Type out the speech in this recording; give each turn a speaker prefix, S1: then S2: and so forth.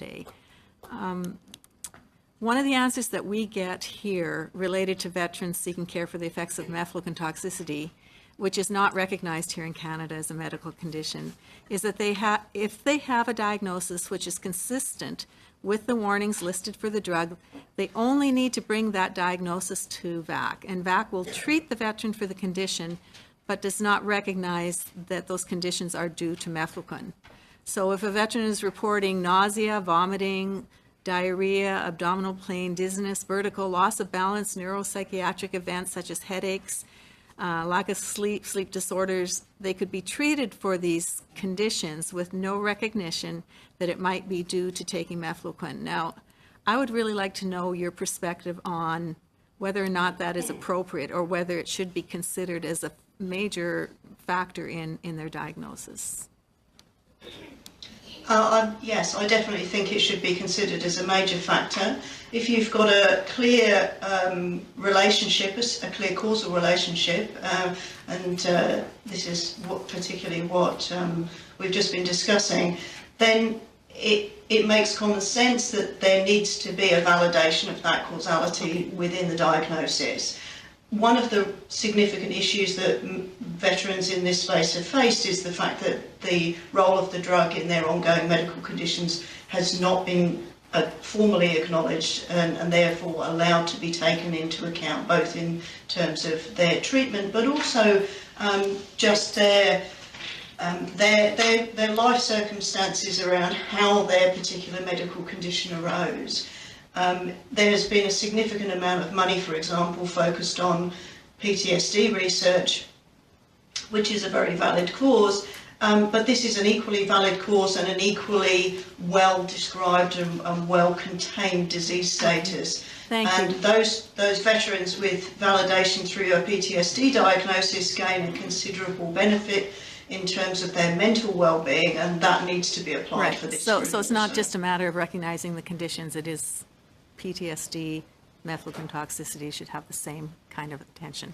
S1: day. One of the answers that we get here related to veterans seeking care for the effects of mefloquine toxicity, which is not recognized here in Canada as a medical condition, is that if they have a diagnosis which is consistent with the warnings listed for the drug, they only need to bring that diagnosis to VAC, and VAC will treat the veteran for the condition, but does not recognize that those conditions are due to mefloquine. So if a veteran is reporting nausea, vomiting, diarrhea, abdominal pain, dizziness, vertigo, loss of balance, neuropsychiatric events such as headaches, lack of sleep, sleep disorders, they could be treated for these conditions with no recognition that it might be due to taking mefloquine. Now, I would really like to know your perspective on whether or not that is appropriate or whether it should be considered as a major factor in their diagnosis.
S2: Yes, I definitely think it should be considered as a major factor. If you've got a clear relationship, a clear causal relationship, and this is particularly what we've just been discussing, then it makes common sense that there needs to be a validation of that causality within the diagnosis. One of the significant issues that veterans in this space have faced is the fact that the role of the drug in their ongoing medical conditions has not been formally acknowledged and therefore allowed to be taken into account, both in terms of their treatment but also just their life circumstances around how their particular medical condition arose. There has been a significant amount of money, for example, focused on PTSD research, which is a very valid cause, but this is an equally valid cause and an equally well-described and well-contained disease status. And those veterans with validation through a PTSD diagnosis gain a considerable benefit in terms of their mental well-being, and that needs to be applied for this.
S1: So it's not just a matter of recognizing the conditions, it is PTSD, mefloquine toxicity should have the same kind of attention.